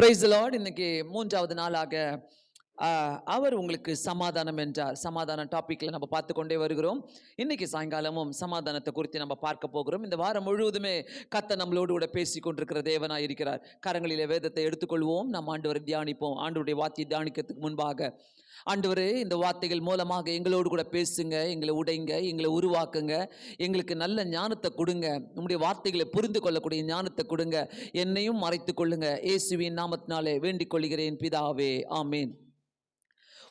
Praise the Lord. இன்னைக்கு மூன்றாவது நாளாக அவர் உங்களுக்கு சமாதானம் என்றார். சமாதான டாபிக்ல நம்ம பார்த்து கொண்டே வருகிறோம். இன்னைக்கு சாயங்காலமும் சமாதானத்தை குறித்து நம்ம பார்க்க போகிறோம். இந்த வாரம் முழுவதுமே கர்த்தர் நம்மளோடு கூட பேசி கொண்டிருக்கிற தேவனாய் இருக்கிறார். கரங்களிலே வேதத்தை எடுத்துக்கொள்வோம். நம்ம ஆண்டவரை தியானிப்போம். ஆண்டவருடைய வார்த்தையை தியானிக்கிறதுக்கு முன்பாக, ஆண்டவரே, இந்த வார்த்தைகள் மூலமாக எங்களோடு கூட பேசுங்க, எங்களை உடைங்க, எங்களை உருவாக்குங்க, எங்களுக்கு நல்ல ஞானத்தை கொடுங்க, நம்முடைய வார்த்தைகளை புரிந்து கொள்ளக்கூடிய ஞானத்தை கொடுங்க, என்னையும் மறைத்து கொள்ளுங்க. இயேசுவின் நாமத்தினாலே வேண்டிக் கொள்கிறேன் பிதாவே, ஆமேன்.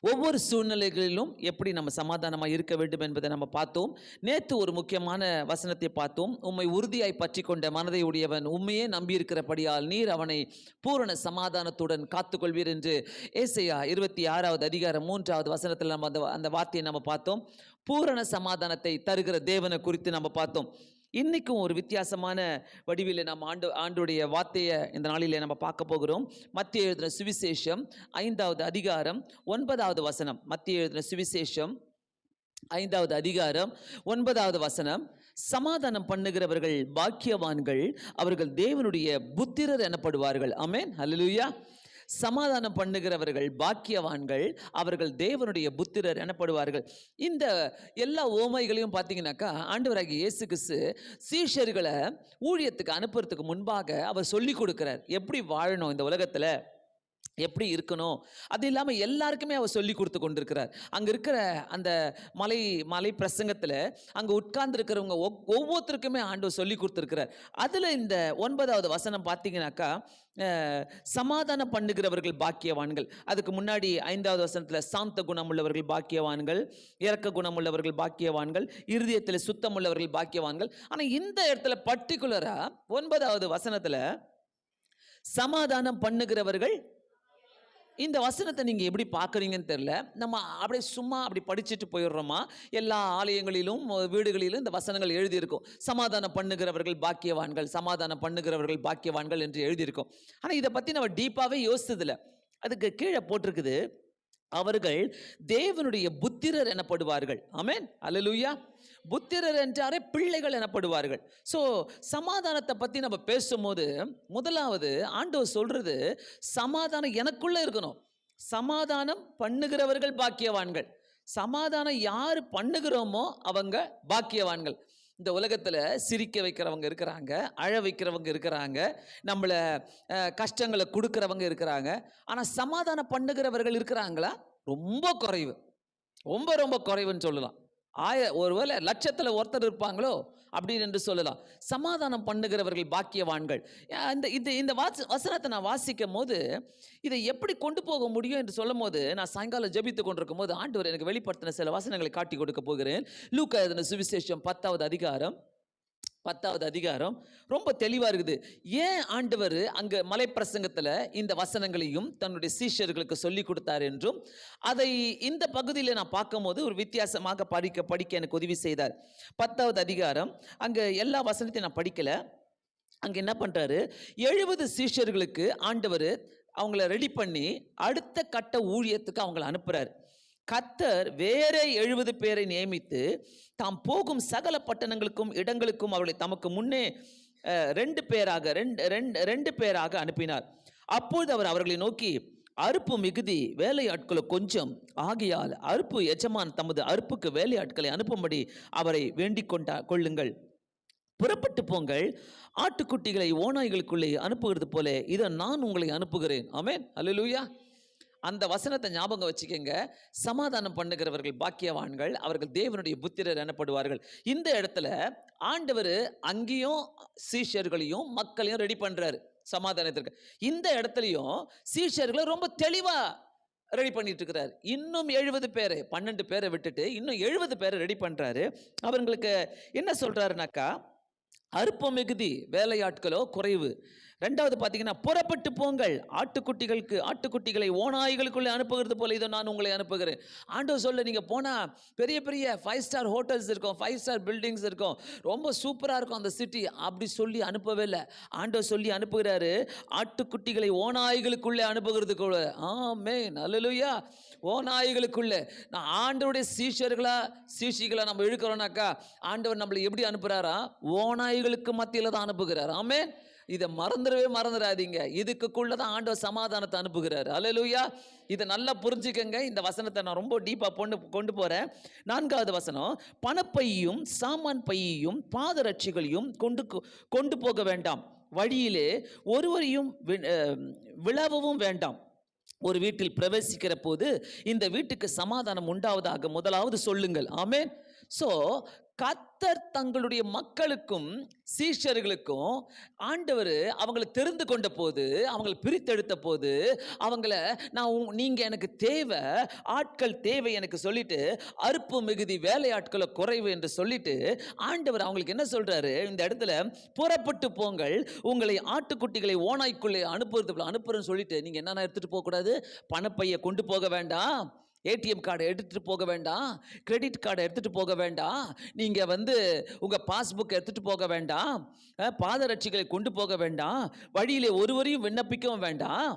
ஒவ்வொரு சூழ்நிலைகளிலும் எப்படி நம்ம சமாதானமாக இருக்க வேண்டும் என்பதை நம்ம பார்த்தோம். நேற்று ஒரு முக்கியமான வசனத்தை பார்த்தோம். உம்மை உறுதியாய் பற்றி கொண்ட மனதை உடையவன் உண்மையே நம்பியிருக்கிறபடியால் நீர் அவனை பூரண சமாதானத்துடன் காத்துக்கொள்வீர் என்று ஏசாயா 26வது அதிகாரம் 3வது வசனத்தில் நம்ம அந்த வார்த்தையை நம்ம பார்த்தோம். பூரண சமாதானத்தை தருகிற தேவனை குறித்து நம்ம பார்த்தோம். இன்றைக்கும் ஒரு வித்தியாசமான வடிவில் நம்ம ஆண்டுடைய வார்த்தையை இந்த நாளில் நம்ம பார்க்க போகிறோம். மத்திய எழுதின சுவிசேஷம் 5வது அதிகாரம் 9வது வசனம். மத்திய எழுதின சுவிசேஷம் 5வது அதிகாரம் 9வது வசனம். சமாதானம் பண்ணுகிறவர்கள் பாக்கியவான்கள், அவர்கள் தேவனுடைய புத்திரர் எனப்படுவார்கள். ஆமென், அல்லேலூயா. சமாதானம் பண்ணுகிறவர்கள் பாக்கியவான்கள், அவர்கள் தேவனுடைய புத்திரர் எனப்படுவார்கள். இந்த எல்லா ஓமைகளையும் பார்த்தீங்கன்னாக்கா, ஆண்டவராகிய இயேசு கிறிஸ்து சீஷர்களை ஊழியத்துக்கு அனுப்புறதுக்கு முன்பாக அவர் சொல்லி கொடுக்கிறார். எப்படி வாழணும் இந்த உலகத்தில், எப்படி இருக்கணும், அது இல்லாமல் எல்லாருக்குமே அவர் சொல்லி கொடுத்து கொண்டிருக்கிறார். அங்கே இருக்கிற அந்த மலை பிரசங்கத்தில் அங்கே உட்கார்ந்துருக்கிறவங்க ஒவ்வொருத்தருக்குமே ஆண்டவர் சொல்லி கொடுத்துருக்கிறார். அதில் இந்த 9வது வசனம் பார்த்தீங்கன்னாக்கா, சமாதானம் பண்ணுகிறவர்கள் பாக்கியவான்கள். அதுக்கு முன்னாடி 5வது வசனத்தில் சாந்த குணம் உள்ளவர்கள் பாக்கியவான்கள், இரக்க குணம் உள்ளவர்கள் பாக்கியவான்கள், இருதயத்தில் சுத்தம் உள்ளவர்கள் பாக்கியவான்கள். ஆனால் இந்த இடத்துல பர்டிகுலராக 9வது வசனத்தில் சமாதானம் பண்ணுகிறவர்கள். இந்த வசனத்தை நீங்கள் எப்படி பார்க்குறீங்கன்னு தெரில. நம்ம அப்படியே சும்மா அப்படி படிச்சுட்டு போயிடுறோமா? எல்லா ஆலயங்களிலும் வீடுகளிலும் இந்த வசனங்கள் எழுதியிருக்கும். சமாதானம் பண்ணுகிறவர்கள் பாக்கியவான்கள், சமாதானம் பண்ணுகிறவர்கள் பாக்கியவான்கள் என்று எழுதியிருக்கும். ஆனால் இதை பற்றி நம்ம டீப்பாகவே யோசித்ததில்லை. அதுக்கு கீழே போட்டிருக்குது, அவர்கள் தேவனுடைய புத்திரர் எனப்படுவார்கள். ஆமென், அல்லேலூயா. புத்திரர் என்றாரே பிள்ளைகள் எனப்படுவார்கள். ஸோ சமாதானத்தை பற்றி நம்ம பேசும்போது முதலாவது ஆண்டவர் சொல்றது, சமாதானம் எனக்குள்ளே இருக்கணும். சமாதானம் பண்ணுகிறவர்கள் பாக்கியவான்கள். சமாதானம் யார் பண்ணுகிறோமோ அவங்க பாக்கியவான்கள். இந்த உலகத்தில் சிரிக்க வைக்கிறவங்க இருக்கிறாங்க, அழ வைக்கிறவங்க இருக்கிறாங்க, நம்மளை கஷ்டங்களை கொடுக்குறவங்க இருக்கிறாங்க. ஆனால் சமாதானம் பண்ணுகிறவர்கள் இருக்கிறாங்களா? ரொம்ப குறைவு, ரொம்ப ரொம்ப குறைவுன்னு சொல்லலாம். ஒருவேளை லட்சத்தில் ஒருத்தர் இருப்பாங்களோ அப்படின்னு என்று சொல்லலாம். சமாதானம் பண்ணுகிறவர்கள் பாக்கியவான்கள். இந்த வசனத்தை நான் வாசிக்கும் போது இதை எப்படி கொண்டு போக முடியும் என்று சொல்லும் போது, நான் சாயங்காலம் ஜெபித்து கொண்டிருக்கும் போது ஆண்டவர் எனக்கு வெளிப்படுத்தின சில வசனங்களை காட்டி கொடுக்க போகிறேன். லூக்கா எழுதின சுவிசேஷம் 10வது அதிகாரம் ரொம்ப தெளிவாக இருக்குது. ஏன் ஆண்டவர் அங்கே மலைப்பிரசங்கத்தில் இந்த வசனங்களையும் தன்னுடைய சீஷர்களுக்கு சொல்லி கொடுத்தார் என்றும், அதை இந்த பகுதியில் நான் பார்க்கும் போது ஒரு வித்தியாசமாக படிக்க எனக்கு உதவி செய்தார். 10வது அதிகாரம் அங்கே எல்லா வசனத்தையும் நான் படிக்கலை. அங்கே என்ன பண்ணுறாரு, 70 சீஷர்களுக்கு ஆண்டவர் அவங்கள ரெடி பண்ணி அடுத்த கட்ட ஊழியத்துக்கு அவங்கள அனுப்புகிறார். கர்த்தர் வேற 70 பேரை நியமித்து தாம் போகும் சகல பட்டணங்களுக்கும் இடங்களுக்கும் அவர்களை தமக்கு முன்னே ரெண்டு பேராக அனுப்பினார். அப்பொழுது அவர் அவர்களை நோக்கி, அறுப்பு மிகுதி, வேலையாட்களோ கொஞ்சம் ஆகையால் அறுப்பு எஜமான் தமது அறுப்புக்கு வேலையாட்களை அனுப்பும்படி அவரை வேண்டிக் கொள்ளுங்கள். புறப்பட்டு போங்கள், ஆட்டுக்குட்டிகளை ஓநாய்களுக்குள்ளே அனுப்புகிறது போல இதை நான் உங்களை அனுப்புகிறேன். ஆமென், அல்லேலூயா. அந்த வசனத்தை ஞாபகம் வச்சுக்கோங்க. சமாதானம் பண்ணுகிறவர்கள் பாக்கியவான்கள், அவர்கள் தேவனுடைய புத்திரர் எனப்படுவார்கள். இந்த இடத்துல ஆண்டவர் அங்கேயும் சீஷர்களையும் மக்களையும் ரெடி பண்றாரு சமாதானத்திற்கு. இந்த இடத்துலையும் சீஷர்களை ரொம்ப தெளிவா ரெடி பண்ணிட்டு இருக்கிறார். இன்னும் 70 பேரை, 12 பேரை விட்டுட்டு இன்னும் 70 பேரை ரெடி பண்றாரு. அவங்களுக்கு என்ன சொல்றாருனாக்கா, அறுப்பு மிகுதி, வேலையாட்களோ குறைவு. ரெண்டாவது பார்த்தீங்கன்னா, புறப்பட்டு போங்கள், ஆட்டுக்குட்டிகளை ஓநாய்களுக்குள்ளே அனுப்புகிறது போல இதோ நான் உங்களை அனுப்புகிறேன். ஆண்டவர் சொல்ல, நீங்கள் போனால் பெரிய பெரிய 5 ஸ்டார் ஹோட்டல்ஸ் இருக்கும், 5 ஸ்டார் பில்டிங்ஸ் இருக்கும், ரொம்ப சூப்பராக இருக்கும் அந்த சிட்டி. அப்படி சொல்லி அனுப்பவே இல்லை. ஆண்டவர் சொல்லி அனுப்புகிறாரு, ஆட்டுக்குட்டிகளை ஓநாய்களுக்குள்ளே அனுப்புகிறதுக்குள்ள. ஆமென், அல்லேலூயா. ஓநாய்களுக்குள்ளே. நான் ஆண்டவருடைய சீஷிகளை நம்ம இழுக்கிறோம்னாக்கா, ஆண்டவர் நம்மளை எப்படி அனுப்புகிறாரா? ஓநாய்களுக்கு மத்தியில் தான் அனுப்புகிறார். ஆமென். இதை மறந்துடாதீங்க. இதுக்குள்ளதான் ஆண்டவர் சமாதானத்தை அனுப்புகிறார். அல்லேலூயா. இதை நல்லா புரிஞ்சுக்கங்க. இந்த வசனத்தை நான் ரொம்ப டீப்பா கொண்டு போறேன். 4வது வசனம், பணப்பையும் சாமான் பையையும் பாதரட்சிகளையும் கொண்டு போக வேண்டாம், வழியிலே ஒருவரையும் விழவும் வேண்டாம். ஒரு வீட்டில் பிரவேசிக்கிற போது இந்த வீட்டுக்கு சமாதானம் உண்டாவதாக முதலாவது சொல்லுங்கள். ஆமென். சோ கர்த்தர் தங்களுடைய மக்களுக்கும் சீஷர்களுக்கும் ஆண்டவர் அவங்களை தெரிந்து கொண்ட போது, அவங்களை பிரித்தெடுத்த போது, அவங்கள நீங்க எனக்கு தேவை, ஆட்கள் தேவை எனக்கு சொல்லிட்டு, அறுப்பு மிகுதி வேலையாட்களை குறைவு என்று சொல்லிட்டு ஆண்டவர் அவங்களுக்கு என்ன சொல்றாரு இந்த இடத்துல, புறப்பட்டு போங்கள், உங்களை ஆட்டுக்குட்டிகளை ஓநாய்க்குள்ளே அனுப்புறேன்னு சொல்லிட்டு, நீங்க என்னென்ன எடுத்துட்டு போக கூடாது, பணப்பையை கொண்டு போக வேண்டாம், ஏடிஎம் கார்டை எடுத்துகிட்டு போக வேண்டாம், கிரெடிட் கார்டை எடுத்துகிட்டு போக வேண்டாம், நீங்கள் உங்கள் பாஸ்புக் எடுத்துகிட்டு போக வேண்டாம், பாதரட்சிகளை கொண்டு போக வேண்டாம், வழியிலே ஒருவரையும் விண்ணப்பிக்கவும் வேண்டாம்.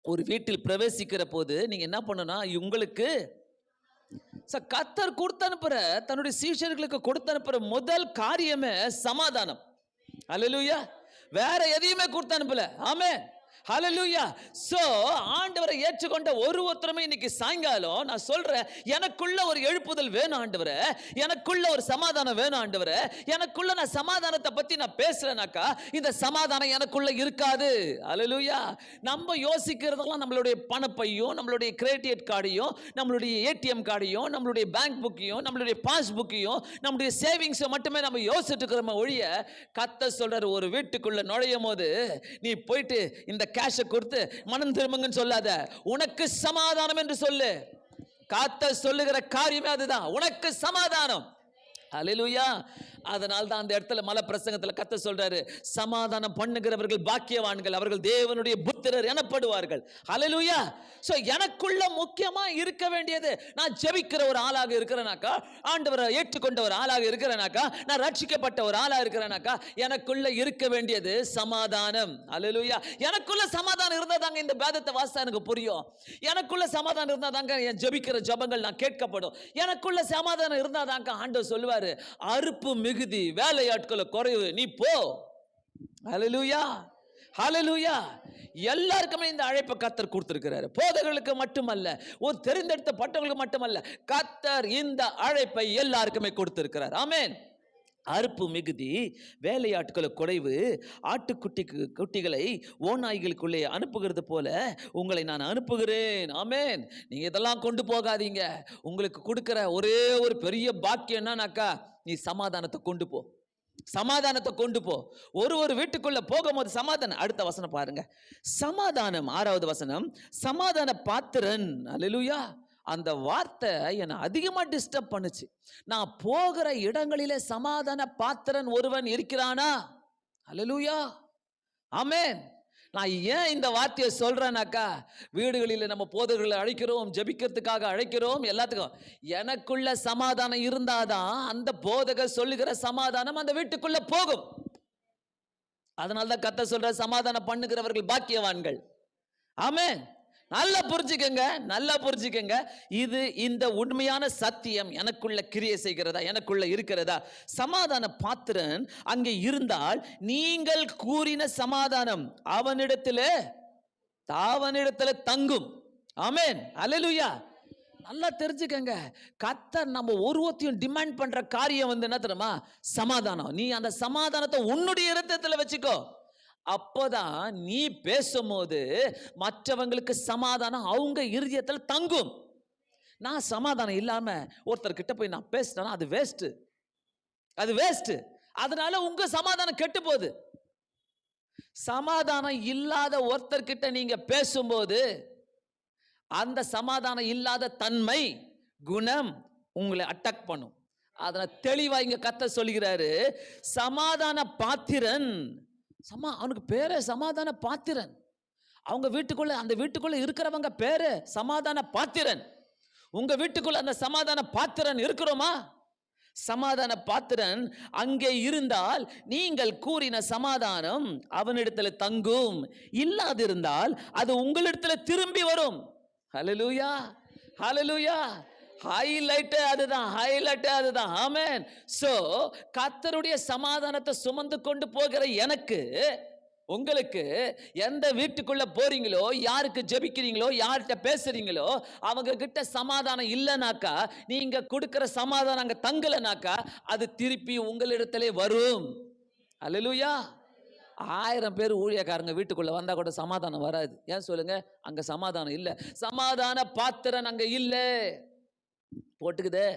ஒரு வீட்டில் பிரவேசிக்கிற போது நீங்கள் என்ன பண்ணணும், உங்களுக்கு கர்த்தர் கொடுத்து அனுப்புற, தன்னுடைய சீஷர்களுக்கு கொடுத்து அனுப்புற முதல் காரியமே சமாதானம். அல்லேலூயா. வேற எதையுமே கொடுத்து அனுப்பல. ஆமென். ஹல்லேலூயா. சோ ஆண்டவரை ஏற்றுக்கொண்ட ஒருத்தருமே இன்னைக்கு சாயங்காலம் நான் சொல்றேன், எனக்குள்ள ஒரு எழுப்புதல் வேணும் ஆண்டவரே, எனக்குள்ள ஒரு சமாதானம் வேணும் ஆண்டவரே, எனக்குள்ள நான் சமாதானத்தை பத்தி நான் பேசுறேனாக்கா இந்த சமாதானம் எனக்குள்ள இருக்காது. ஹல்லேலூயா. நம்ம யோசிக்கிறதெல்லாம் நம்மளுடைய பணப்பையும், நம்மளுடைய கிரெடிட் கார்டையும், நம்மளுடைய ஏடிஎம் கார்டையும், நம்மளுடைய பேங்க் புக்கையும், நம்மளுடைய பாஸ் புக்கையும், நம்மளுடைய சேவிங்ஸ் மட்டுமே நம்ம யோசிச்சுட்டு இருக்கிறோம் ஒழிய, கர்த்தர் சொல்றாரு, ஒரு வீட்டுக்குள்ள நுழையும் போது நீ போயிட்டு இந்த கேஷை கொடுத்து மனம் திரும்புங்கன்னு சொல்லாத, உனக்கு சமாதானம் என்று சொல்லு. கர்த்தர் சொல்லுகிற காரியமே அதுதான், உனக்கு சமாதானம். அல்லேலூயா. அதனால தான் அந்த இடத்துல மலை பிரசங்கத்தில் கர்த்தர் சொல்றாரு, சமாதானம் பண்ணுகிறவர்கள் பாக்கியவான்கள், அவர்கள் தேவனுடைய புத்திரர் எனப்படுவார்கள். அல்லேலூயா. சோ எனக்குள்ள முக்கியமா இருக்க வேண்டியது, நான் ஜெபிக்கிற ஒரு ஆளாக இருக்கிறேனாக்கா, ஆண்டவரை ஏற்றுக்கொண்ட ஒரு ஆளாக இருக்கிறேனாக்கா, நான் ரட்சிக்கப்பட்ட ஒரு ஆளாக இருக்கிறேனாக்கா, எனக்குள்ள இருக்க வேண்டியது சமாதானம். அல்லேலூயா. எனக்குள்ள சமாதானம் இருந்தா தாங்க இந்த வேதத்தை வாசித்தா எனக்கு புரியும். எனக்குள்ள சமாதானம் இருந்தா தாங்க என் ஜெபிக்கிற ஜெபங்கள் நான் கேட்கப்படும். எனக்குள்ள சமாதானம் இருந்தா தாங்க ஆண்டவர் சொல்லுவாரு, அறுப்பு மிகுதி வேலையாட்களை குறைவு, நீ போ. ஹல்லேலூயா. ஹல்லேலூயா. எல்லாருக்குமே இந்த அழைப்பை கர்த்தர் கொடுத்திருக்கிறார். போதகர்களுக்கு மட்டுமல்ல, ஒரு தெரிந்தெடுத்த பட்டவர்களுக்கு மட்டுமல்ல, கர்த்தர் இந்த அழைப்பை எல்லாருக்குமே கொடுத்திருக்கிறார். ஆமென். அறுப்பு மிகுதி வேலையாட்களை குறைவு, குட்டிகளை ஓநாய்களுக்குள்ளே அனுப்புகிறது போல உங்களை நான் அனுப்புகிறேன். ஆமென். நீங்க இதெல்லாம் கொண்டு போகாதீங்க. உங்களுக்கு கொடுக்கிற ஒரே ஒரு பெரிய பாக்கியம் என்னன்னாக்கா, நீ சமாதானத்தை கொண்டு போ, சமாதானத்தை கொண்டு போ. ஒரு வீட்டுக்குள்ள போகும்போது சமாதானம். அடுத்த வசனம் பாருங்க, சமாதானம். 6வது வசனம், சமாதான பாத்திரன். அல்லேலூயா. அந்த வார்த்தை என்னை அதிகமா டிஸ்டர்ப் பண்ணுச்சு. நான் போகிற இடங்களிலே சமாதான பாத்திரன் ஒருவன் இருக்கிறானா? அல்லேலூயா. ஆமென். நான் ஏன் இந்த வார்த்தையை சொல்றேனாக்கா, வீடுகளில் நம்ம போதகர்களை அழைக்கிறோம், ஜெபிக்கிறதுக்காக அழைக்கிறோம், எல்லாத்துக்கும் எனக்குள்ள சமாதானம் இருந்தாதான் அந்த போதகர் சொல்லுகிற சமாதானம் அந்த வீட்டுக்குள்ள போகும். அதனால்தான் கர்த்தர் சொல்ற, சமாதானம் பண்ணுகிறவர்கள் பாக்கியவான்கள். ஆமென். நல்லா புரிஞ்சுக்கங்க, நல்லா புரிஞ்சுக்கங்க. இது இந்த உண்மையான சத்தியம் எனக்குள்ள கிரியை செய்கிறதா, எனக்குள்ள இருக்கிறதா? சமாதான பாத்திரன் அங்கே இருந்தால் நீங்கள் கூறின சமாதானம் அவனிடத்தில் தங்கும். ஆமென். அல்லேலூயா. நல்லா தெரிஞ்சுக்கங்க, கர்த்தர் நம்ம ஒருவத்தையும் டிமாண்ட் பண்ற காரியம் என்ன தெரியுமா? சமாதானம். நீ அந்த சமாதானத்தை உன்னுடைய இருதயத்தில் வச்சுக்கோ. அப்போதான் நீ பேசும்போது மற்றவங்களுக்கு சமாதானம் அவங்க இருதயத்தில் தங்கும். நான் சமாதானம் இல்லாம ஒருத்தர் கிட்ட போய் நான் பேசிட்டேன்னா அது வேஸ்ட், அது வேஸ்ட். அதனால உங்க சமாதானம் கெட்டு போகுது. சமாதானம் இல்லாத ஒருத்தர் கிட்ட நீங்க பேசும்போது அந்த சமாதானம் இல்லாத தன்மை, குணம் உங்களை அட்டாக் பண்ணும். அதனால தெளிவா இங்க கர்த்தர் சொல்கிறாரு, சமாதான பாத்திரன். அவனுக்கு பேரு சமாதான பாத்திரன். அவங்க வீட்டுக்குள்ள, அந்த வீட்டுக்குள்ள இருக்கிறவங்க பேரு சமாதான பாத்திரன். உங்க வீட்டுக்குள்ள அந்த சமாதான பாத்திரன் இருக்கிறோமா? சமாதான பாத்திரன் அங்கே இருந்தால் நீங்கள் கூறின சமாதானம் அவனிடத்தில் தங்கும், இல்லாதிருந்தால் அது உங்களிடத்தில் திரும்பி வரும். ஹல்லேலூயா. ஹல்லேலூயா. ஹைலைட்டே அதுதான். ஆமென். சோ கர்த்தருடைய சமாதானத்தை சுமந்து கொண்டு போகிற எனக்கு உங்களுக்கு எந்த வீட்டுக்குள்ள போறீங்களோ, யாருக்கு ஜெபிக்கிறீங்களோ, யார்கிட்ட பேசுறீங்களோ, அவங்க கிட்ட சமாதானம் இல்லைனாக்கா, நீங்க கொடுக்கிற சமாதானம் அங்க தங்கலைனாக்கா, அது திருப்பி உங்களிடத்திலே வரும். அல்லேலூயா. 1000 பேர் ஊழியக்காரங்க வீட்டுக்குள்ள வந்தா கூட சமாதானம் வராது. ஏன் சொல்லுங்க? அங்க சமாதானம் இல்ல. சமாதான பாத்திரன் அங்க இல்ல. போட்டுக்குதே,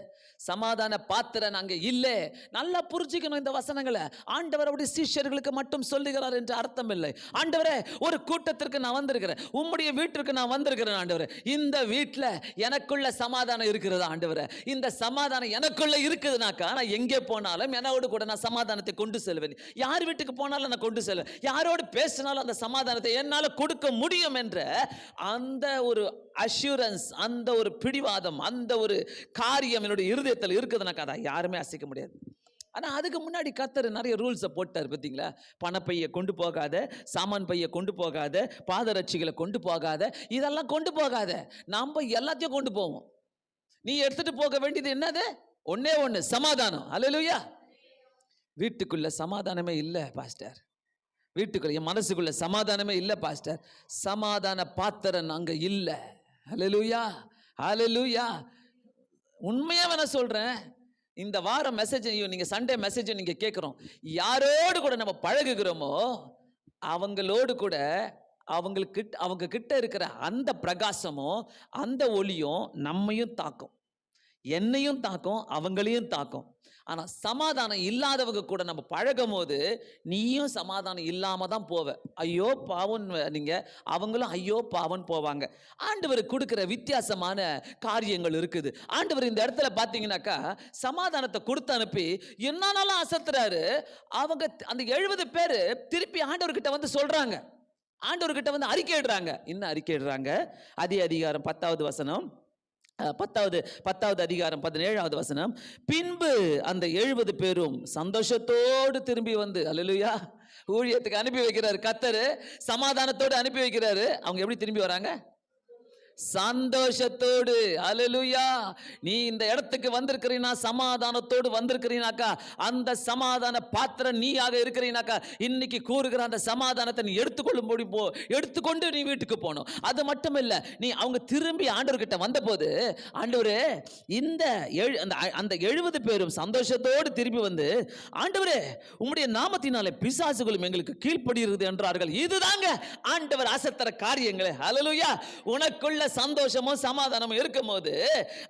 சமாதான பாத்திரன் அங்க இல்ல. நல்லா புரிஞ்சுக்கணும் இந்த வசனங்களை. ஆண்டவர் அவருடைய சீஷர்களுக்கு மட்டும் சொல்லுகிறார் என்று அர்த்தம் இல்லை. ஆண்டவரே, ஒரு கூட்டத்திற்கு நான் வந்திருக்கிறேன், உம்முடைய வீட்டிற்கு நான் வந்திருக்கிறேன் ஆண்டவரே. இந்த வீட்டில் எனக்குள்ள சமாதானம் இருக்கிறதா ஆண்டவரே? இந்த சமாதானம் எனக்குள்ள இருக்குதுனாக்கா நான் எங்கே போனாலும் என்னோடு கூட நான் சமாதானத்தை கொண்டு செல்வேன். யார் வீட்டுக்கு போனாலும் நான் கொண்டு செல்வேன். யாரோடு பேசினாலும் அந்த சமாதானத்தை என்னால் கொடுக்க முடியும் என்ற அந்த ஒரு அஷூரன்ஸ், அந்த ஒரு பிடிவாதம், அந்த ஒரு காரியம் என்னுடைய இருதயத்தில் இருக்குதுனாக்கா அதை யாருமே அசைக்க முடியாது. ஆனால் அதுக்கு முன்னாடி கர்த்தர் நிறைய ரூல்ஸை போட்டார் பார்த்தீங்களா? பணப்பையை கொண்டு போகாத, சாமான் பையை கொண்டு போகாத, பாதரட்சிகளை கொண்டு போகாத, இதெல்லாம் கொண்டு போகாத. நம்ம எல்லாத்தையும் கொண்டு போவோம். நீ எடுத்துட்டு போக வேண்டியது என்னது? ஒன்னே ஒன்று, சமாதானம். அல்லேலூயா. வீட்டுக்குள்ள சமாதானமே இல்லை பாஸ்டர். வீட்டுக்குள்ள என் மனசுக்குள்ள சமாதானமே இல்லை பாஸ்டர். சமாதான பாத்திரன் அங்க இல்லை. அல்லேலூயா, அல்லேலூயா. உண்மையா வேணா சொல்றேன். இந்த வாரம் மெசேஜ், நீங்க சண்டே மெசேஜ் நீங்க கேட்கிறோம். யாரோடு கூட நம்ம பழகுகிறோமோ அவங்களோடு கூட அவங்க கிட்ட இருக்கிற அந்த பிரகாசமும் அந்த ஒளியும் நம்மையும் தாக்கும், என்னையும் தாக்கும், அவங்களையும் தாக்கும். ஆனால் சமாதானம் இல்லாதவங்க கூட நம்ம பழகும் போது நீயும் சமாதானம் இல்லாம தான் போவ. ஐயோ பாவன் நீங்க, அவங்களும் ஐயோ பாவன் போவாங்க. ஆண்டவர் கொடுக்கிற வித்தியாசமான காரியங்கள் இருக்குது. ஆண்டவர் இந்த இடத்துல பார்த்தீங்கன்னாக்கா சமாதானத்தை கொடுத்து அனுப்பி என்னாலும் அசத்துறாரு. அவங்க அந்த 70 பேர் திருப்பி ஆண்டவர்கிட்ட வந்து சொல்றாங்க, ஆண்டவர்கிட்ட வந்து அறிக்கையிடுறாங்க. இன்னும் அறிக்கையிடுறாங்க. அதே அதிகாரம் 10வது வசனம், 10வது அதிகாரம் 17வது வசனம். பின்பு அந்த 70 பேரும் சந்தோஷத்தோடு திரும்பி வந்து, அல்லேலூயா, ஊழியத்துக்கு அனுப்பி வைக்கிறாரு கர்த்தர். சமாதானத்தோடு அனுப்பி வைக்கிறாரு. அவங்க எப்படி திரும்பி வராங்க? சந்தோஷத்தோடு. அல்லேலூயா. நீ இந்த இடத்துக்கு வந்திருக்கிறீனா சமாதானத்தோடு வந்திருக்கிறீனாக்கா, அந்த சமாதான பாத்திரம் நீயாக இருக்கிறீனாக்கா, இன்னைக்கு கூறுகிற அந்த சமாதானத்தை நீ எடுத்துக்கொண்டு நீ வீட்டுக்கு போகணும். அது மட்டும் இல்ல, நீ அவங்க திரும்பி ஆண்டவர்கிட்ட வந்த போது, ஆண்டவரே, இந்த அந்த 70 பேரும் சந்தோஷத்தோடு திரும்பி வந்து, ஆண்டவரே, உம்முடைய நாமத்தினாலே பிசாசுகளும் எங்களுக்கு கீழ்ப்படுகிறது என்றார்கள். இதுதாங்க ஆண்டவர் அசத்தர காரியங்களே. அல்லேலூயா. உனக்குள்ள சந்தோஷமும் சமாதானமும் இருக்கும் போது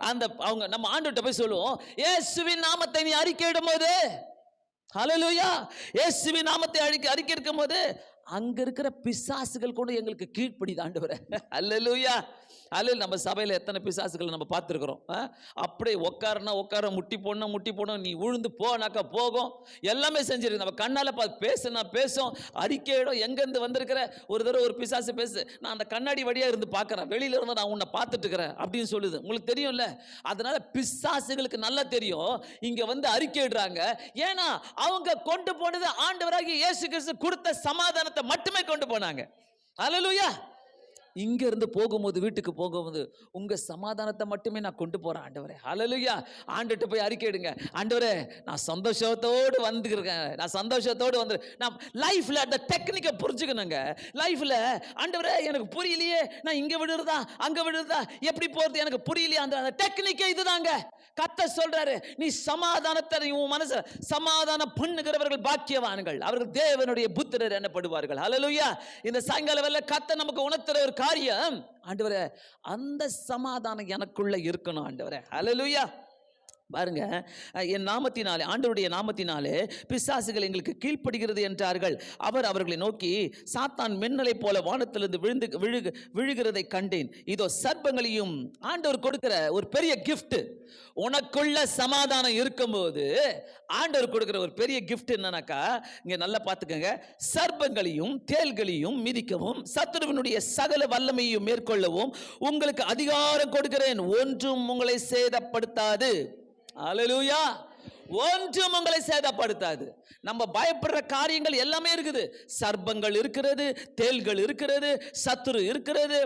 அவங்க நம்ம ஆண்டவர்கிட்ட போய் சொல்லுவோம், இயேசுவின் நாமத்தை நீ அறிக்கையிடும் போது, ஹல்லேலூயா, இயேசுவின் நாமத்தை அறிக்கை இருக்கும் போது அங்க இருக்கிற பிசாசுகள் கூட எங்களுக்கு கீழ்ப்படிது ஆண்டவரே. அல்லேலூயா. அல்ல, நம்ம சபையில் எத்தனை பிசாசுகள் நம்ம பார்த்துருக்குறோம். அப்படியே உட்கார முட்டி போடணும், நீ உழுந்து போனாக்கா போகும், எல்லாமே செஞ்சிருக்கு. நம்ம கண்ணால் பேசுனா பேசும், அறிக்கையிடும். எங்கேருந்து வந்திருக்கிற? ஒரு தடவை ஒரு பிசாசு பேசு, நான் அந்த கண்ணாடி வழியாக இருந்து பார்க்குறேன், வெளியில இருந்து நான் உன்னை பார்த்துட்டு இருக்கிறேன் அப்படின்னு சொல்லுது. உங்களுக்கு தெரியும்ல. அதனால பிசாசுகளுக்கு நல்லா தெரியும் இங்க வந்து அறிக்கையிடுறாங்க. ஏன்னா அவங்க கொண்டு போனது ஆண்டவராகிய இயேசு கிறிஸ்து கொடுத்த சமாதானத்தை மட்டுமே கொண்டு போனாங்க. அல்லேலூயா. இங்க இருந்து போகும்போது, வீட்டுக்கு போகும்போது, உங்க சமாதானத்தை மட்டுமே நான் கொண்டு போறேன் ஆண்டவரே. ஹல்லேலூயா. ஆண்டவர்கிட்ட போய் அறிக்கையிடுங்க, ஆண்டவரே, நான் சந்தோஷத்தோடு வந்துருக்கேன், நான் சந்தோஷத்தோடு வந்து. நான் லைஃப்ல அந்த டெக்னிக்கை புரிஞ்சுக்கணுங்க. லைஃப்ல, ஆண்டவரே, எனக்கு புரியலையே, நான் இங்க விடுறதா அங்க விடுறதா, எப்படி போறது எனக்கு புரியலையே. அந்த டெக்னிக்கே இதுதாங்க. கர்த்தர் சொல்றாரு, நீ சமாதானத்தை உன் மனசு சமாதானம் பண்ணுகிறவர்கள் பாக்கியவான்கள், அவர்கள் தேவனுடைய புத்திரர் எனப்படுவார்கள். ஹல்லேலூயா. இந்த சாயங்கால வேளை கர்த்தர் நமக்கு உணர்த்துற ஒரு காரியம், ஆண்டவரே, அந்த சமாதானம் எனக்குள்ள இருக்கணும் ஆண்டவரே. ஹல்லேலூயா. பாருங்க, என் நாமத்தினாலே, ஆண்டவருடைய நாமத்தினாலே பிசாசுகள் எங்களுக்கு கீழ்ப்படுகிறது என்றார்கள். அவர் அவர்களை நோக்கி, சாத்தான் மின்னலை போல வானத்திலிருந்து விழுகிறதை கண்டேன். இதோ சர்ப்பங்களையும். ஆண்டவர் கொடுக்கிற ஒரு பெரிய கிஃப்ட். உனக்குள்ள சமாதானம் இருக்கும்போது ஆண்டவர் கொடுக்கிற ஒரு பெரிய கிஃப்ட் என்னன்னாக்கா, இங்க நல்லா பார்த்துக்கங்க, சர்ப்பங்களையும் தேள்களையும் மிதிக்கவும் சத்துருவினுடைய சகல வல்லமையையும் மேற்கொள்ளவும் உங்களுக்கு அதிகாரம் கொடுக்கிறேன், ஒன்றும் உங்களை சேதப்படுத்தாது. அல்லேலூயா. ஒன்றும் உங்களை சேதப்படுத்தாது. நம்ம பயப்படுற காரியங்கள் எல்லாமே இருக்குது. சர்ப்பங்கள் இருக்கிறது, தேள்கள் இருக்கிறது, சத்துரு இருக்கிறது,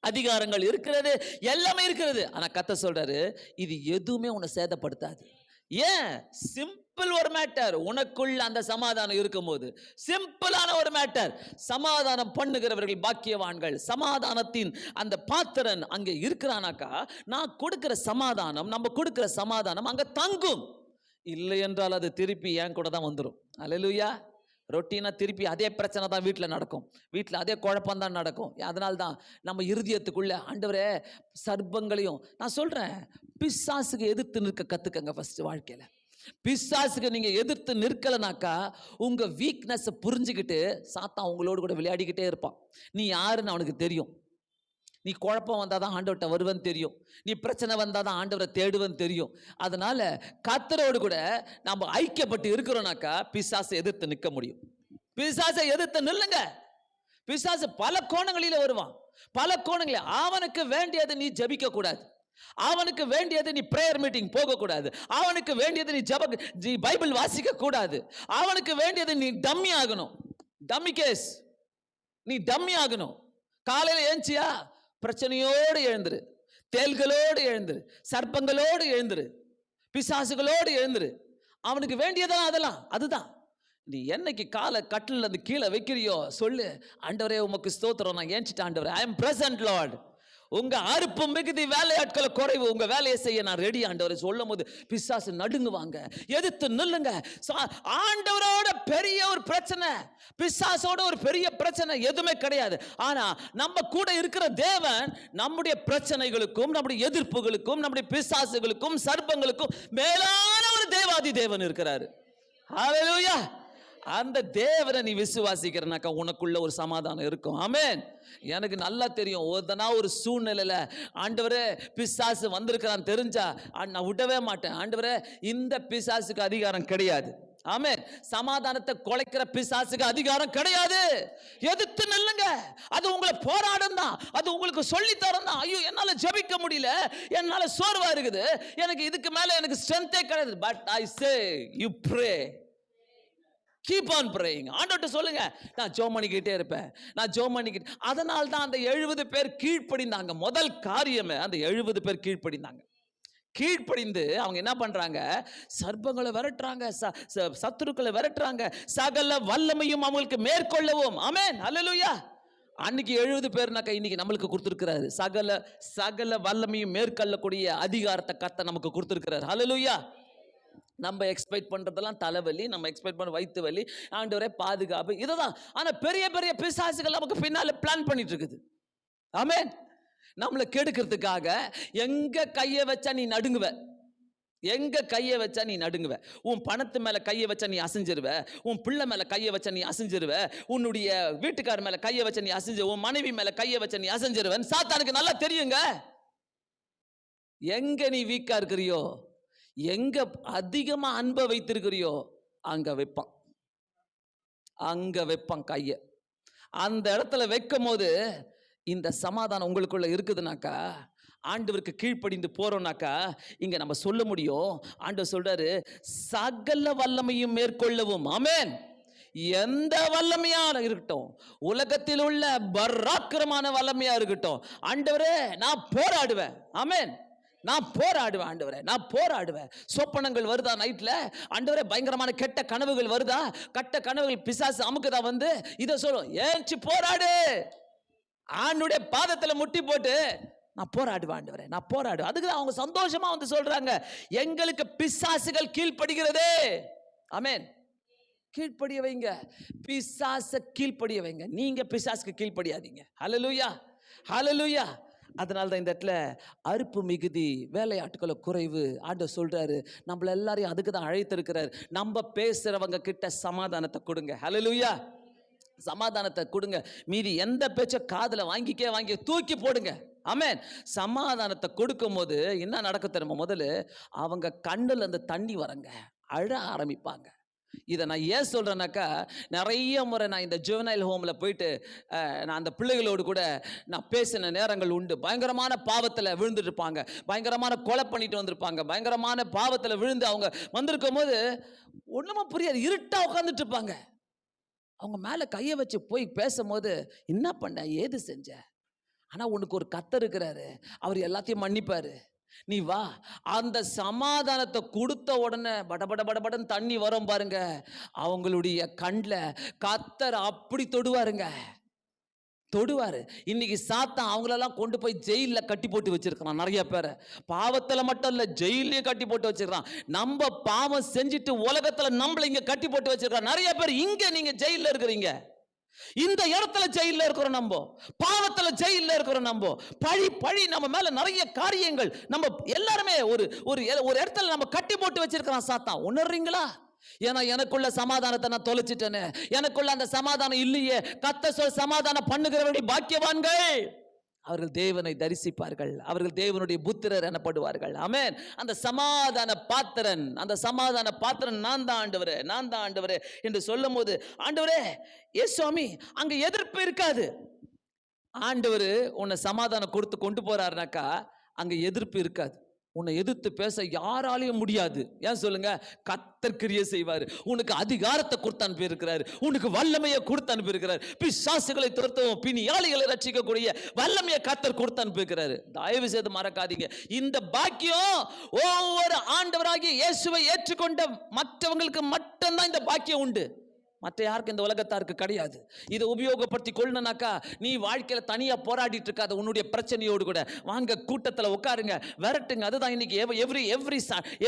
அதிகாரங்கள் இருக்கிறது, எல்லாமே இருக்கிறது. ஆனா கர்த்தர் சொல்றாரு, இது எதுவுமே உன்னை சேதப்படுத்தாது. ஏன்? சிம்பிள் ஒரு மேட்டர். உனக்குள்ள அந்த சமாதானம் இருக்கும்போது, சிம்பிளான ஒரு மேட்டர். சமாதானம் பண்ணுகிறவர்கள் பாக்கியவான்கள். சமாதானத்தின் அந்த பாத்திரன் அங்கே இருக்கிறானாக்கா, நான் கொடுக்கிற சமாதானம், நம்ம கொடுக்கிற சமாதானம் அங்க தங்கும். இல்லை என்றால் அது திருப்பி என் கூட தான் வந்துடும். அல்லேலூயா. ரொட்டீனா திருப்பி அதே பிரச்சனை தான் வீட்டில் நடக்கும். வீட்டில் அதே குழப்பம் தான் நடக்கும். அதனால தான் நம்ம இருதயத்துக்குள்ள, ஆண்டவரே, சர்ப்பங்களையும் நான் சொல்றேன், பிசாசுக்கு எதிர்த்து நிற்க கத்துக்கங்க ஃபர்ஸ்ட் வாழ்க்கையில. பிசாசுக்கு நீங்க எதிர்த்து நிற்கலனாக்கா, உங்க வீக்னஸ் புரிஞ்சுக்கிட்டு சாத்தான் உங்களோடு கூட விளையாடிக்கிட்டே இருப்பான். நீ யாருன்னு அவனுக்கு தெரியும். நீ குழப்பம் வந்தாதான் ஆண்டவர்கிட்ட வருவன்னு தெரியும். நீ பிரச்சனை வந்தாதான் ஆண்டவரை தேடுவன்னு தெரியும். அதனால கர்த்தரோடு கூட நம்ம ஐக்கியப்பட்டு இருக்கிறோம்னாக்கா பிசாசை எதிர்த்து நிற்க முடியும். பிசாசை எதிர்த்து நில்லுங்க. பிசாசு பல கோணங்களில வருவான். பல கோணங்களில் அவனுக்கு வேண்டியது நீ ஜெபிக்க கூடாது. அவனுக்கு வேண்டியது நீ பிரேயர் மீட்டிங் போக கூடாது. அவனுக்கு வேண்டியது நீ பைபிள் வாசிக்க கூடாது. அவனுக்கு வேண்டியது நீ டம்மி ஆகணும். Dummy case. நீ டம்மி ஆகணும். காலையில் ஏஞ்சியா, பிரச்சனையோடு எழுந்துரு, தேள்களோடு எழுந்துரு, சர்ப்பங்களோடு எழுந்துரு, பிசாசுகளோடு எழுந்துரு. அவனுக்கு வேண்டியதெல்லாம் அதெல்லாம் அதுதான். நீ என்னைக்கு காலை கட்டில் இருந்து கீழே வைக்கிறியோ சொல்லு, ஆண்டவரே உமக்கு ஸ்தோத்திரம், நான் ஏஞ்சிட்டேன் ஆண்டவரே, ஐ எம் பிரசன்ட் லார்ட். உங்க அறுப்பு மிகுதி, வேலையாட்களை குறைவு, உங்க வேலையை செய்ய நான் ரெடி ஆண்டவரை சொல்லும் போது பிசாசு நடுங்குவாங்க. எதிர்த்து நில்லுங்க. ஆண்டவரோட பெரிய ஒரு பிரச்சனை, பிசாசோட ஒரு பெரிய பிரச்சனை எதுவுமே கிடையாது. ஆனா நம்ம கூட இருக்கிற தேவன் நம்முடைய பிரச்சனைகளுக்கும், நம்முடைய எதிர்ப்புகளுக்கும், நம்முடைய பிசாசுகளுக்கும், சர்ப்பங்களுக்கும் மேலான ஒரு தேவாதி தேவன் இருக்கிறாரு. ஹல்லேலூயா. அந்த தேவனை நீ விசுவாசிக்கிறனாக்கா உனக்குள்ள ஒரு சமாதானம் இருக்கும். ஆமென். எனக்கு நல்லா தெரியும், ஒரு சூழ்நிலையில ஆண்டவரே பிசாசு வந்திருக்கிறான் தெரிஞ்சா நான் விடவே மாட்டேன். ஆண்டவரே, இந்த பிசாசுக்கு அதிகாரம் கிடையாது. ஆமென். சமாதானத்தை குலைக்கிற பிசாசுக்கு அதிகாரம் கிடையாது. எதிர்த்து நில்லுங்க. அது உங்களை போராடும் தான். அது உங்களுக்கு சொல்லி தரும் தான். ஐயோ, என்னால ஜெபிக்க முடியல, என்னால சோர்வா இருக்குது, எனக்கு இதுக்கு மேல எனக்கு ஸ்ட்ரென்த்தே கிடையாது. But I say you pray. Keep on praying. ஆண்டவர்ட்ட சொல்லுங்க, நான் ஜெபம் பண்ணிக்கிட்டே இருப்பேன், நான் ஜெபம் பண்ணிக்கிட்டு. அதனால தான் அந்த 70 பேர் கீழ்ப்படிந்தாங்க. முதல் காரியமே அந்த 70 பேர் கீழ்ப்படிந்தாங்க. கீழ்ப்படிந்து அவங்க என்ன பண்றாங்க? சர்ப்பங்களை விரட்டுறாங்க, சத்துருக்களை விரட்டுறாங்க, சகல வல்லமையும் அவங்களுக்கு மேற்கொள்ளவும். ஆமென். அல்லேலூயா. அன்னைக்கு 70 பேர்னாக்கா இன்னைக்கு நம்மளுக்கு கொடுத்திருக்கிறாரு. சகல வல்லமையும் மேற்கொள்ளக்கூடிய அதிகாரத்தை கர்த்தர் நமக்கு கொடுத்திருக்கிறார். அல்லேலூயா. நம்ம எக்ஸ்பெக்ட் பண்றதெல்லாம் தலைவலி, நம்ம எக்ஸ்பெக்ட் பண்ண வயிற்று வலி, ஆண்டவரே பாதுகாப்பு, இதுதான். ஆனா பெரிய பெரிய பிசாசுகள் நமக்கு பின்னால பிளான் பண்ணிட்டு இருக்குது. ஆமென். நம்மளை கெடுக்கிறதுக்காக எங்க கையை வச்சா நீ நடுங்குவ, எங்க கையை வச்சா நீ நடுங்குவ. உன் பணத்து மேல கையை வச்சா நீ அசைஞ்சிருவ, உன் பிள்ளை மேல கையை வச்சா நீ அசைஞ்சிருவ, உன்னுடைய வீட்டுக்கார மேல கையை வச்சா நீ அசைஞ்சு, உன் மனைவி மேல கையை வச்சா நீ அசைஞ்சிருவன் சாத்தானுக்கு நல்லா தெரியுங்க. எங்க நீ வீக்கா இருக்கிறியோ, எங்க அதிகமா அன்பை வைத்திருக்கிறியோ அங்க வைப்பான். அங்க வைப்பான் கைய. அந்த இடத்துல வைக்கும் போது இந்த சமாதானம் உங்களுக்குள்ள இருக்குதுனாக்கா, ஆண்டவருக்கு கீழ்ப்படிந்து போறோம்னாக்கா, இங்க நம்ம சொல்ல முடியும். ஆண்டவர் சொல்றாரு, சகல வல்லமையும் மேற்கொள்ளவும். ஆமென். எந்த வல்லமையா இருக்கட்டும், உலகத்தில் உள்ள பராக்கிரமான வல்லமையா இருக்கட்டும், ஆண்டவரே நான் போராடுவேன். ஆமென். நான் போராடுவேன் ஆண்டவரே, நான் போராடுவேன். சொப்பனங்கள் வருதா நைட்ல, ஆண்டவரே பயங்கரமான கெட்ட கனவுகள் வருதா, கெட்ட கனவுகள் பிசாசு அமுக்குதா வந்து, இதை சொல்லும், ஏஞ்சி போராடு. ஆண்டுடைய பாதத்துல முட்டி போட்டு நான் போராடுவேன் ஆண்டவரே, நான் போராடுவேன். அதுக்கு அவங்க சந்தோஷமா வந்து சொல்றாங்க, எங்களுக்கு பிசாசுகள் கீழ்ப்படுகிறதே. ஆமென். கீழ்ப்படிய வைங்க, பிசாச கீழ்ப்படிய வைங்க. நீங்க பிசாசுக்கு கீழ்ப்படியாதீங்க. ஹல்லேலூயா, ஹல்லேலூயா. அதனால தான் இந்த இடத்துல அறுப்பு மிகுதி, வேலையாட்களை குறைவு. ஆண்டவர் சொல்றாரு, நம்மள எல்லாரையும் அதுக்கு தான் அழைத்திருக்கிறார். நம்ம பேசுறவங்க கிட்ட சமாதானத்தை கொடுங்க. ஹல்லேலூயா. சமாதானத்தை கொடுங்க. மீதி எந்த பேச்ச காதுல வாங்கி தூக்கி போடுங்க. ஆமென். சமாதானத்தை கொடுக்கும் போது என்ன நடக்க தெரியுமா? முதல்ல அவங்க கண்ணுல இருந்து தண்ணி வரங்க, அழ ஆரம்பிப்பாங்க. இதை நான் ஏன் சொல்கிறேன்னாக்கா, நிறைய முறை நான் இந்த ஜுவனைல் ஹோமில் போயிட்டு நான் அந்த பிள்ளைகளோடு கூட நான் பேசின நேரங்கள் உண்டு. பயங்கரமான பாவத்தில் விழுந்துட்டு இருப்பாங்க, பயங்கரமான கொலை பண்ணிட்டு வந்திருப்பாங்க, பயங்கரமான பாவத்தில் விழுந்து அவங்க வந்திருக்கும் போது ஒன்றுமே புரியாது, இருட்டாக உட்காந்துட்டு இருப்பாங்க. அவங்க மேலே கையை வச்சு போய் பேசும்போது, என்ன பண்ண, ஏது செஞ்ச, ஆனால் உனக்கு ஒரு கர்த்தர் இருக்கிறாரு, அவர் எல்லாத்தையும் மன்னிப்பார். நீ வா. அந்த சமாதானத்தை கொடுத்த உடனே படபட படபடன்னு தண்ணி வரும் பாருங்க, அவங்களுடைய கண்ல கர்த்தர் அப்படி தொடுவாருங்க, தொடுவாரு. இன்னைக்கு சாத்தான் அவங்களெல்லாம் கொண்டு போய் ஜெயில கட்டி போட்டு வச்சிருக்கான். நிறைய பேரை பாவத்துல மட்டும் இல்ல, ஜெயிலே கட்டி போட்டு வச்சிருக்கான். நம்ம பாவம் செஞ்சுட்டு உலகத்துல நம்மள இங்க கட்டி போட்டு வச்சிருக்கான். நிறைய பேர் இங்க நீங்க ஜெயில இருக்கிறீங்க, இந்த இடத்துல ஜெயில இருக்கிறோம், நம்ம பாவத்துல ஜெயில இருக்கிறோம், நம்ம பழி பழி நம்ம மேல நிறைய காரியங்கள், நம்ம எல்லாருமே ஒரு ஒரு இடத்துல நம்ம கட்டி போட்டு வச்சிருக்கான் சாத்தான். உணர்றீங்களா? ஏன்னா எனக்குள்ள சமாதானத்தை நான் தொலைச்சிட்டேனே, எனக்குள்ள அந்த சமாதானம் இல்லையே. கர்த்தர் சொல் சமாதானம் பண்ணுகிறவருடைய பாக்கியவான்கள், அவர்கள் தேவனை தரிசிப்பார்கள், அவர்கள் தேவனுடைய புத்திரர் எனப்படுவார்கள். ஆமென். அந்த சமாதான பாத்திரன், அந்த சமாதான பாத்திரன் நான் தான் ஆண்டவரே, நான் தான் ஆண்டவரே என்று சொல்லும் போது, ஆண்டவரே இயேசுவாமி அங்க எதிர்ப்பு இருக்காது. ஆண்டவர் உன்னை சமாதானம் கொடுத்து கொண்டு போறாருனாக்கா அங்க எதிர்ப்பு இருக்காது. உன்னை எதிர்த்து பேச யாராலையும் முடியாது. ஏன் சொல்லுங்க? கர்த்தர் கிரியை செய்வார். உனக்கு அதிகாரத்தை கொடுத்து அனுப்பியிருக்கிறார், உனக்கு வல்லமையை கொடுத்து அனுப்பியிருக்கிறார். பிசாசுகளை துரத்தவும் பிணியாளிகளை ரட்சிக்கக்கூடிய வல்லமையை கர்த்தர் கொடுத்து அனுப்பியிருக்கிறார். தயவு செய்து மறக்காதீங்க. இந்த பாக்கியம் ஒவ்வொரு ஆண்டவராகிய இயேசுவை ஏற்றுக்கொண்ட மற்றவங்களுக்கு மட்டும்தான் இந்த பாக்கியம் உண்டு. மற்ற யாருக்கு இந்த உலகத்தாருக்கு கிடையாது. இதை உபயோகப்படுத்தி கொள்ளனாக்கா நீ வாழ்க்கையில தனியா போராடிட்டு இருக்காத உன்னுடைய பிரச்சனையோடு கூட. வாங்க கூட்டத்தில் உட்காருங்க, விரட்டுங்க. அதுதான் இன்னைக்கு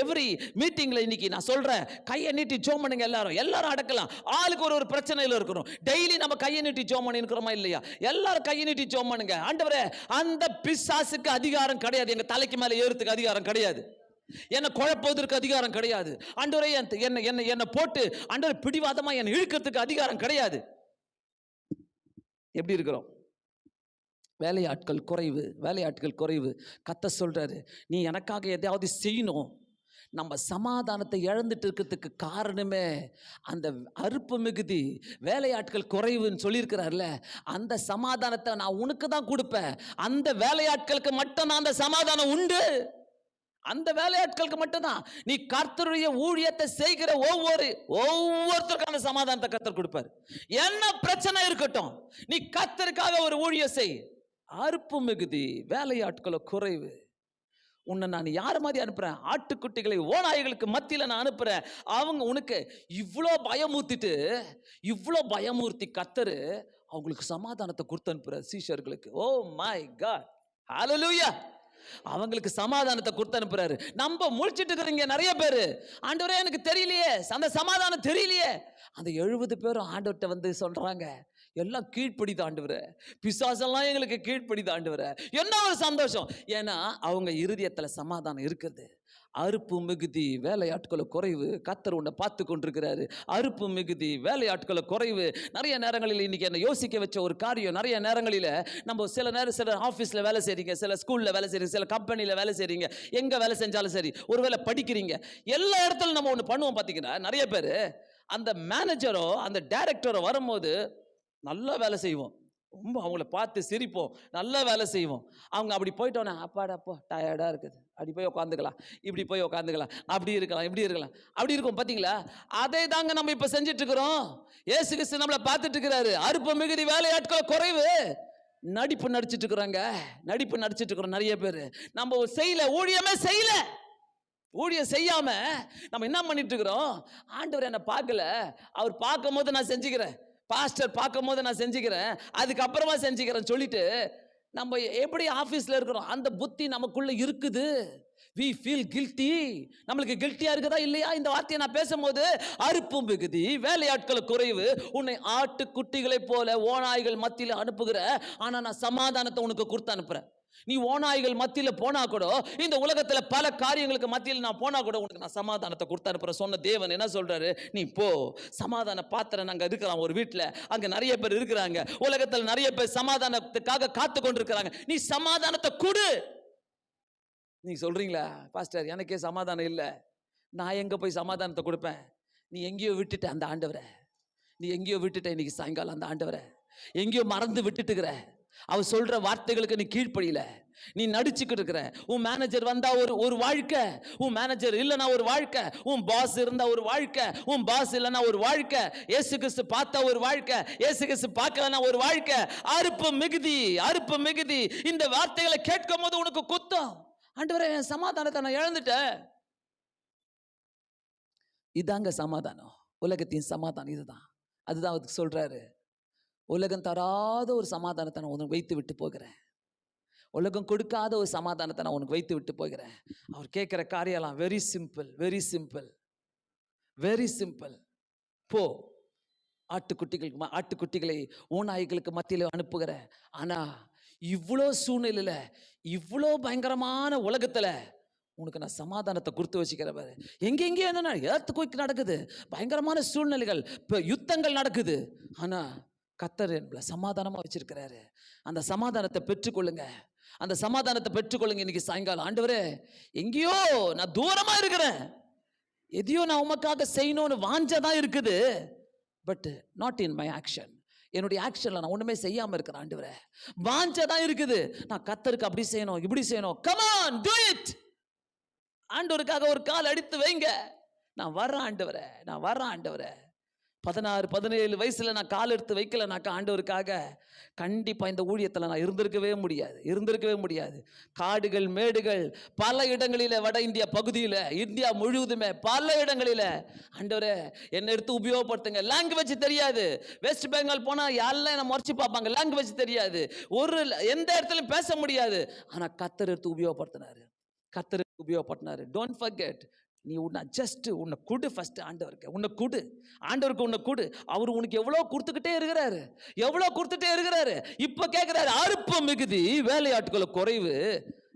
எவ்ரி மீட்டிங்ல இன்னைக்கு நான் சொல்றேன், கையை நீட்டி ஜோம் பண்ணுங்க. எல்லாரும் அடக்கலாம். ஆளுக்கு ஒரு பிரச்சனையில இருக்கணும். டெய்லி நம்ம கையை நீட்டி ஜோம் பண்ணி இருக்கிறோமா இல்லையா? எல்லாரும் கையை நீட்டி ஜோம் பண்ணுங்க. ஆண்டவரே அந்த பிசாசுக்கு அதிகாரம் கிடையாது, எங்க தலைக்கு மேல ஏறுறதுக்கு அதிகாரம் கிடையாது, என்ன குழப்பதற்கு அதிகாரம் கிடையாது. ஆண்டவரே என்ன போட்டு ஆண்டவரே பிடிவாதமா என்ன இழுக்கிறதுக்கு அதிகாரம் கிடையாது. எப்படி இருக்கிறோம்? வேலையாட்கள் குறைவு, வேலையாட்கள் குறைவு. கர்த்தர் சொல்றாரு, நீ எனக்காக எதையாவது செய்யணும். நம்ம சமாதானத்தை இழந்துட்டு இருக்கிறதுக்கு காரணமே அந்த அறுப்பு மிகுதி, வேலையாட்கள் குறைவுன்னு சொல்லியிருக்கிறார்ல. அந்த சமாதானத்தை நான் உனக்கு தான் கொடுப்பேன். அந்த வேலையாட்களுக்கு மட்டும் தான் அந்த சமாதானம் உண்டு. அந்த வேலையாட்களுக்கு மட்டும்தான். நீ கர்த்தருடைய ஊழியத்தை செய்கிற ஒவ்வொருத்தருக்கான சமாதானத்தை கர்த்தர் கொடுப்பார். என்ன பிரச்சனை இருக்கட்டும், நீ கர்த்தருக்காக ஒரு ஊழியம் செய். அறுப்பு மிகுதி, வேலையாட்களோ குறைவு. உன்னை நான் யார் மாதிரி அனுப்புறேன்? ஆட்டுக்குட்டிகளை ஓநாய்களுக்கு மத்தியில் நான் அனுப்புறேன். அவங்க உனக்கு இவ்வளோ பயமூர்த்தி கர்த்தர் அவங்களுக்கு சமாதானத்தை கொடுத்து அனுப்புறார் சீஷர்களுக்கு. ஓ மை காட், ஹல்லேலூயா. அவங்களுக்கு சமாதானத்தை கொடுத்து அனுப்புறாரு. நம்ம முழிச்சிட்டு இருக்கிறீங்க நிறைய பேரு, ஆண்டவரே எனக்கு தெரியலையே, அந்த சமாதானம் தெரியலையே. அந்த 70 பேரும் ஆண்டவர்கிட்ட வந்து சொல்றாங்க, எல்லாம் கீழ்ப்படிது ஆண்டவரே, பிசாசெல்லாம் எங்களுக்கு கீழ்ப்படிது ஆண்டவரே. என்ன ஒரு சந்தோஷம். ஏன்னா அவங்க இருதயத்துல சமாதானம் இருக்குது. அறுப்பு மிகுதி, வேலையாட்களை குறைவு. கர்த்தர் உன்னை பார்த்து கொண்டிருக்கிறாரு. அறுப்பு மிகுதி, வேலையாட்களை குறைவு. நிறைய நேரங்களில் இன்னைக்கு என்ன யோசிக்க வச்ச ஒரு காரியம், நிறைய நேரங்களில் நம்ம சில ஆஃபீஸில் வேலை செய்றீங்க, சில ஸ்கூலில் வேலை செய்றீங்க, சில கம்பெனியில் வேலை செய்றீங்க, எங்கே வேலை செஞ்சாலும் சரி, ஒருவேளை படிக்கிறீங்க, எல்லா இடத்துலையும் நம்ம ஒன்று பண்ணுவோம். பார்த்தீங்கன்னா நிறைய பேர் அந்த மேனேஜரோ அந்த டைரக்டரோ வரும்போது நல்லா வேலை செய்வோம், ரொம்ப அவங்கள பார்த்து சிரிப்போம், நல்லா வேலை செய்வோம். அவங்க அப்படி போயிட்டோன்னா அப்பாடாப்போ டயர்டாக இருக்குது, அப்படி போய் உட்காந்துக்கலாம், இப்படி போய் உட்காந்துக்கலாம், அப்படி இருக்கலாம், இப்படி இருக்கலாம், அப்படி இருக்கும். பார்த்தீங்களா? அதே தாங்க நம்ம இப்போ செஞ்சுட்டு இருக்கிறோம். இயேசு கிறிஸ்து நம்மளை பார்த்துட்டு இருக்கிறாரு. அறுப்பு மிகுதி, வேலையாட்கள் குறைவு. நடிப்பு நடிச்சிட்டு இருக்கிறோம் நிறைய பேர். நம்ம செய்யல, ஊழியமே செய்யல. ஊழியம் செய்யாம நம்ம என்ன பண்ணிட்டு இருக்கிறோம்? ஆண்டவர் என்ன பார்க்கல, அவர் பார்க்கும் போது நான் செஞ்சுக்கிறேன், பாஸ்டர் பார்க்கும் போது நான் செஞ்சுக்கிறேன், அதுக்கப்புறமா செஞ்சுக்கிறேன் சொல்லிட்டு நம்ம எப்படி ஆஃபீஸில் இருக்கிறோம், அந்த புத்தி நமக்குள்ள இருக்குது. we feel guilty. நம்மளுக்கு கில்ட்டியா இருக்குதா இல்லையா? இந்த வார்த்தையை நான் பேசும்போது அறுப்பு மிகுதி, வேலையாட்கள் குறைவு. உன்னை ஆட்டுக்குட்டிகளை போல ஓநாய்கள் மத்தியில் அனுப்புகிற, ஆனா நான் சமாதானத்தை உனக்கு கொடுத்து அனுப்புறேன். நீ ஓநாய்கள் மத்தியில் போனா கூட, இந்த உலகத்துல பல காரியங்களுக்கு மத்தியில் நான் போனா கூட உனக்கு நான் சமாதானத்தை கொடுத்து அனுப்புறேன் சொன்ன தேவன் என்ன சொல்றாரு? நீ போ, சமாதான பாத்திரம் அங்க இருக்கிறான் ஒரு வீட்டுல, அங்க நிறைய பேர் இருக்கிறாங்க, உலகத்துல நிறைய பேர் சமாதானத்துக்காக காத்து கொண்டிருக்கிறாங்க. நீ சமாதானத்தை கொடு. நீங்க சொல்றீங்களா, பாஸ்டர் எனக்கே சமாதானம் இல்லை, நான் எங்க போய் சமாதானத்தை கொடுப்பேன்? நீ எங்கேயோ விட்டுட்ட அந்த ஆண்டவரை, நீ எங்கேயோ விட்டுட்ட. இன்னைக்கு சாயங்காலம் அந்த ஆண்டவரை எங்கேயோ மறந்து விட்டுட்டுக்கிற. அவர் சொல்ற வார்த்தைகளுக்கு நீ கீழ்ப்படியல, நீ நடிச்சுக்கிட்டு இருக்கிற. உன் மேனேஜர் வந்தா ஒரு வாழ்க்கை, உன் மேனேஜர் இல்லைன்னா ஒரு வாழ்க்கை, உன் பாஸ் இருந்தா ஒரு வாழ்க்கை, உன் பாஸ் இல்லைன்னா ஒரு வாழ்க்கை, இயேசு கிறிஸ்து பார்த்தா ஒரு வாழ்க்கை, இயேசு கிறிஸ்து பார்க்கலன்னா ஒரு வாழ்க்கை. அறுப்பு மிகுதி, அறுப்பு மிகுதி. இந்த வார்த்தைகளை கேட்கும் போது உனக்கு குத்தம். ஆண்டவரே என் சமாதானத்தை நான் இழந்துட்டேன். இதாங்க சமாதானம், உலகத்தின் சமாதானம் இதுதான். அதுதான் அவருக்கு சொல்றாரு, உலகம் தராத ஒரு சமாதானத்தை நான் உனக்கு வைத்து விட்டு போகிறேன், உலகம் கொடுக்காத ஒரு சமாதானத்தை நான் உனக்கு வைத்து விட்டு போகிறேன். அவர் கேட்கிற காரியெல்லாம் very simple, very simple, very simple. போ, ஆட்டுக்குட்டிகளை ஓநாய்களுக்கு மத்தியில் அனுப்புகிற. ஆனா இவ்வளோ சூழ்நிலையில, இவ்வளோ பயங்கரமான உலகத்துல உனக்கு நான் சமாதானத்தை கொடுத்து வச்சுக்கிறவர். எங்கெங்கேயோ என்ன எர்த்குவேக் நடக்குது, பயங்கரமான சூழ்நிலைகள், யுத்தங்கள் நடக்குது. ஆனா கர்த்தர் என்பல சமாதானமா வச்சிருக்கிறாரு. அந்த சமாதானத்தை பெற்றுக்கொள்ளுங்க, அந்த சமாதானத்தை பெற்றுக்கொள்ளுங்க. இன்னைக்கு சாயங்காலம், ஆண்டவரே எங்கேயோ நான் தூரமா இருக்கிறேன், எதையோ நான் உமக்காக செய்யணும்னு வாஞ்சதான் இருக்குது, but not in my action. என்னுடைய ஆக்ஷன்ல நான் ஒண்ணுமே செய்யாம இருக்கிறேன் ஆண்டவரே. வாஞ்சதான் இருக்குது, நான் கர்த்தருக்கு அப்படி செய்யணும் இப்படி செய்யணும். Come on, to it. ஆண்டவருக்காக ஒரு கால் அடித்து வைங்க. நான் வர்றேன் ஆண்டவரே, நான் வர்றேன் ஆண்டவரே. 16-17 வயசுல நான் கால் எடுத்து வைக்கலனாக்கா ஆண்டவருக்காக கண்டிப்பா இந்த ஊழியத்தில் நான் இருந்திருக்கவே முடியாது. காடுகள் மேடுகள் பல இடங்களில, வட இந்தியா பகுதியில், இந்தியா முழுவதுமே பல இடங்களில ஆண்டவரே என்னை எடுத்து உபயோகப்படுத்துங்க. லாங்குவேஜ் தெரியாது, வெஸ்ட் பெங்கால் போனா யாரெல்லாம் என்ன முறைச்சு பார்ப்பாங்க, லாங்குவேஜ் தெரியாது, ஒரு எந்த இடத்துலையும் பேச முடியாது. ஆனா கர்த்தர் எடுத்து உபயோகப்படுத்தினாரு, கர்த்தருக்கு உபயோகப்படுத்தினாரு. டோன்ட் ஃபர்கெட், நீ உன்னை கொடு ஃபர்ஸ்ட் ஆண்டவருக்கு, ஆண்டவருக்கு உன்னை கொடு. அவர் உனக்கு எவ்வளோ கொடுத்துக்கிட்டே இருக்கிறாரு. இப்ப கேட்கிறாரு, அறுப்பம் மிகுதி வேலையாட்களை குறைவு.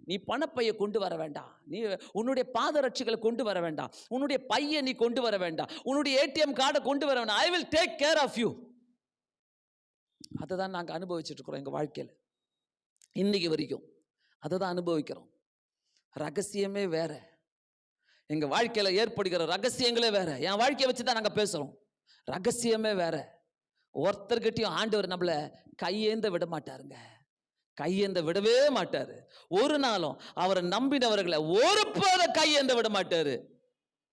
நீ பணப்பையை கொண்டு வர வேண்டாம், நீ உன்னுடைய பாதரட்சிகளை கொண்டு வர வேண்டாம், உன்னுடைய பையை நீ கொண்டு வர வேண்டாம், உன்னுடைய ஏடிஎம் கார்டை கொண்டு வர வேண்டாம். I will take care of you. அதை தான் நாங்கள் அனுபவிச்சுட்டு இருக்கிறோம் எங்க வாழ்க்கையில் இன்னைக்கு வரைக்கும். அதை தான் அனுபவிக்கிறோம். ரகசியமே வேற, எங்க வாழ்க்கையில ஏற்படுகிற ரகசியங்களே வேற. என் வாழ்க்கையை வச்சுதான் நாங்க பேசுறோம், ரகசியமே வேற. ஒருத்தர்கிட்டையும் ஆண்டவர் நம்மள கையேந்த விட மாட்டாருங்க, கையேந்த விடவே மாட்டாரு. ஒரு நாளும் அவரை நம்பினவர்களை ஒருபோத கையேந்த விட மாட்டாரு.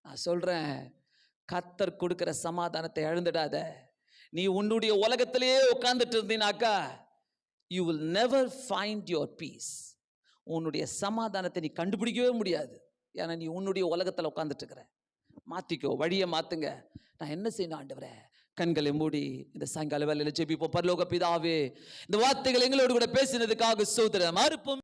நான் சொல்றேன், கர்த்தர் கொடுக்கிற சமாதானத்தை இழந்துடாத. நீ உன்னுடைய உலகத்திலேயே உட்கார்ந்துட்டு இருந்தீனாக்கா you will never find your peace. உன்னுடைய சமாதானத்தை நீ கண்டுபிடிக்கவே முடியாது. ஏன்னா நீ உன்னுடைய உலகத்தில் உட்காந்துட்டு இருக்கிற. மாத்திக்கோ, வழியை மாத்துங்க. நான் என்ன செய்யணும் ஆண்டவரே? கண்களை மூடி இந்த சாயங்கால வேலையில ஜெபிப்போம். பரலோக பிதாவே, இந்த வார்த்தைகள் எங்களோடு கூட பேசினதுக்காக ஸ்தோத்திரம். அறுப்பும்